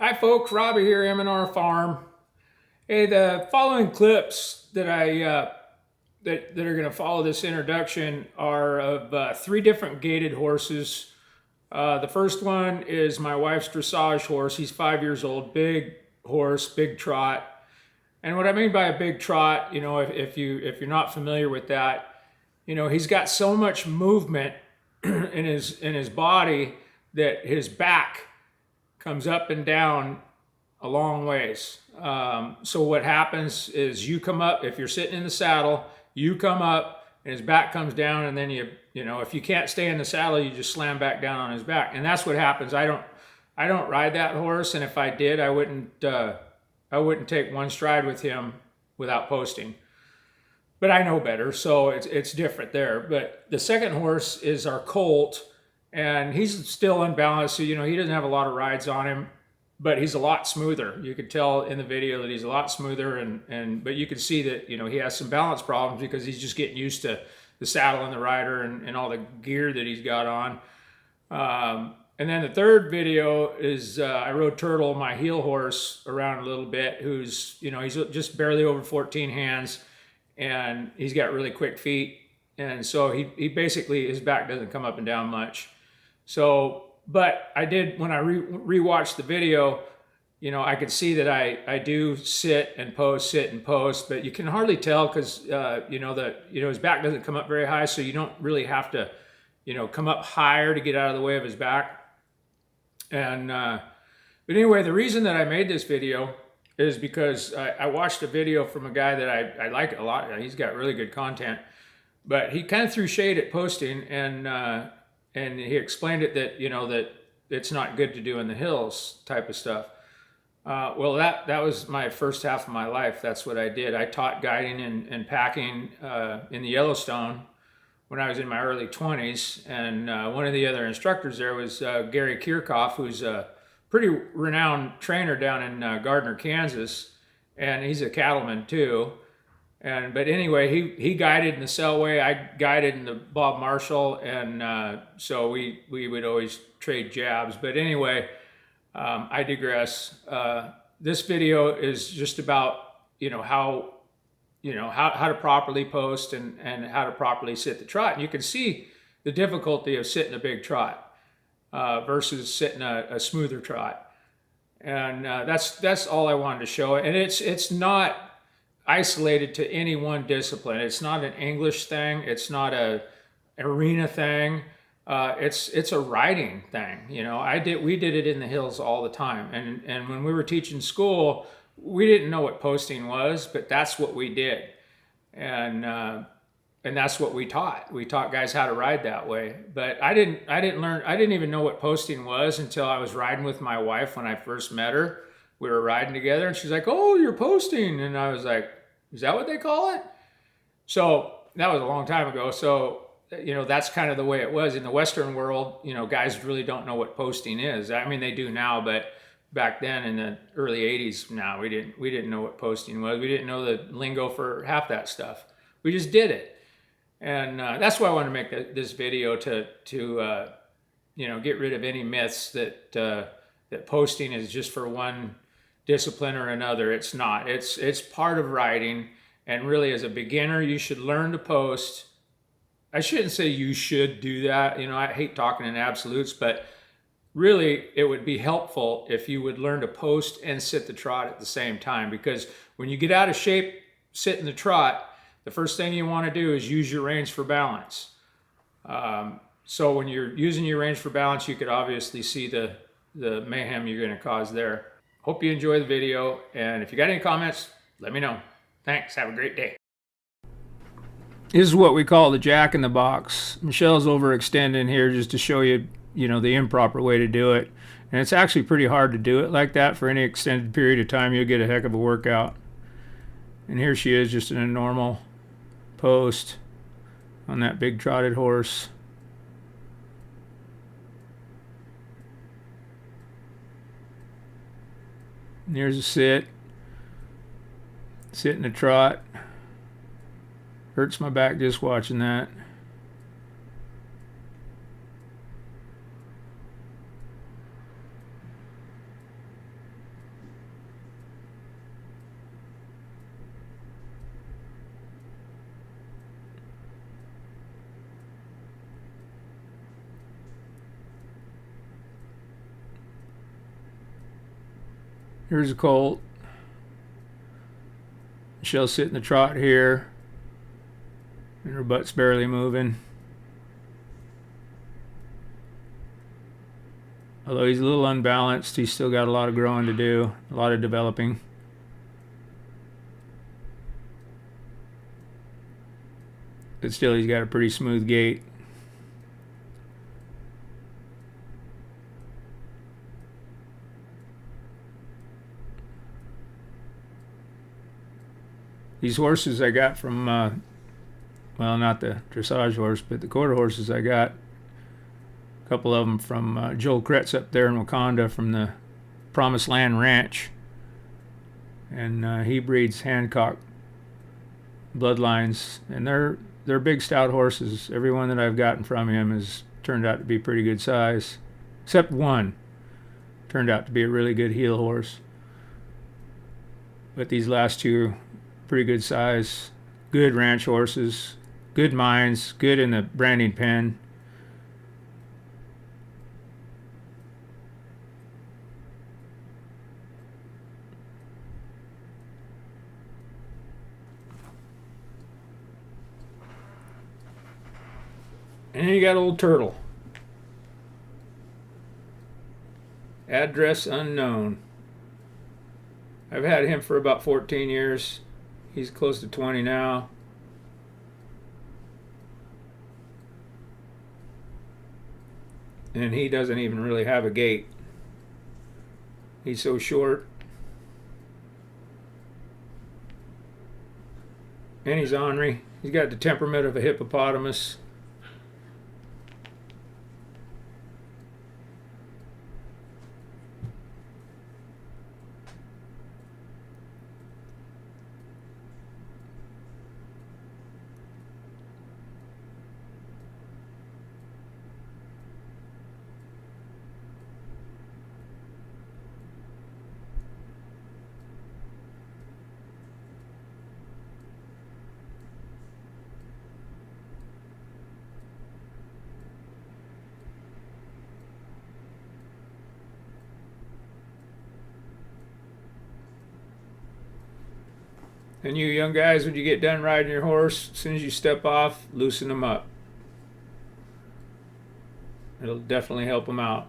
Hi folks, Robbie here, M&R Farm. Hey, the following clips that that are going to follow this introduction are of three different gaited horses. The first one is my wife's dressage horse. He's 5 years old, big horse, big trot. And what I mean by a big trot, if you're not familiar with that, he's got so much movement in his body that his back comes up and down a long ways. So what happens is you come up, if you're sitting in the saddle, you come up and his back comes down, and then if you can't stay in the saddle, you just slam back down on his back. And that's what happens. I don't ride that horse, and if I did, I wouldn't take one stride with him without posting. But I know better, so it's different there. But the second horse is our colt, and he's still unbalanced. So, he doesn't have a lot of rides on him, but he's a lot smoother. You could tell in the video that he's a lot smoother, but you can see that, he has some balance problems because he's just getting used to the saddle and the rider and all the gear that he's got on. And then the third video is I rode Turtle, my heel horse, around a little bit, who's, he's just barely over 14 hands, and he's got really quick feet. And so he basically, his back doesn't come up and down much. So, but I did, when I rewatched the video, I could see that I do sit and post, but you can hardly tell because, his back doesn't come up very high. So you don't really have to, come up higher to get out of the way of his back. And, but anyway, the reason that I made this video is because I watched a video from a guy that I like a lot. He's got really good content, but he kind of threw shade at posting, and he explained it that, that it's not good to do in the hills type of stuff. Well, that was my first half of my life. That's what I did. I taught guiding and packing in the Yellowstone when I was in my early 20s. And one of the other instructors there was Gary Kirchhoff, who's a pretty renowned trainer down in Gardner, Kansas. And he's a cattleman too. But anyway, he guided in the Selway, I guided in the Bob Marshall, and so we would always trade jabs. But anyway, I digress. This video is just about how to properly post and how to properly sit the trot. And you can see the difficulty of sitting a big trot versus sitting a smoother trot. And that's all I wanted to show. And it's not isolated to any one discipline. It's not an English thing. It's not a arena thing. It's a riding thing. We did it in the hills all the time. And when we were teaching school, we didn't know what posting was, but that's what we did. And that's what we taught. We taught guys how to ride that way. But I didn't even know what posting was until I was riding with my wife when I first met her. We were riding together, and she's like, "Oh, you're posting." And I was like, "Is that what they call it?" So that was a long time ago. So, that's kind of the way it was in the Western world. Guys really don't know what posting is. I mean, they do now, but back then in the early 80s, we didn't know what posting was. We didn't know the lingo for half that stuff. We just did it. And that's why I wanted to make this video to get rid of any myths that posting is just for one discipline or another. It's not. It's part of riding, and really as a beginner you should learn to post. I shouldn't say you should do that. I hate talking in absolutes, but really it would be helpful if you would learn to post and sit the trot at the same time, because when you get out of shape sitting the trot, the first thing you want to do is use your reins for balance. So when you're using your reins for balance, you could obviously see the mayhem you're going to cause there. Hope you enjoy the video, and if you got any comments, let me know. Thanks. Have a great day. This is what we call the jack in the box. Michelle's overextending here just to show you, the improper way to do it. And it's actually pretty hard to do it like that for any extended period of time. You'll get a heck of a workout. And here she is just in a normal post on that big trotted horse. And here's a sit in a trot. Hurts my back just watching that. Here's a colt. She'll sit in the trot here, and her butt's barely moving. Although he's a little unbalanced, he's still got a lot of growing to do, a lot of developing. But still, he's got a pretty smooth gait. These horses I got from, well, not the dressage horse, but the quarter horses I got. A couple of them from Joel Kretz up there in Wakanda from the Promised Land Ranch. And he breeds Hancock bloodlines. And they're big, stout horses. Every one that I've gotten from him has turned out to be pretty good size. Except one turned out to be a really good heel horse. But these last two, pretty good size, good ranch horses, good minds, good in the branding pen. And then you got old Turtle. Address unknown. I've had him for about 14 years. He's close to 20 now. And he doesn't even really have a gait. He's so short. And he's ornery. He's got the temperament of a hippopotamus. And you young guys, when you get done riding your horse, as soon as you step off, loosen them up. It'll definitely help them out.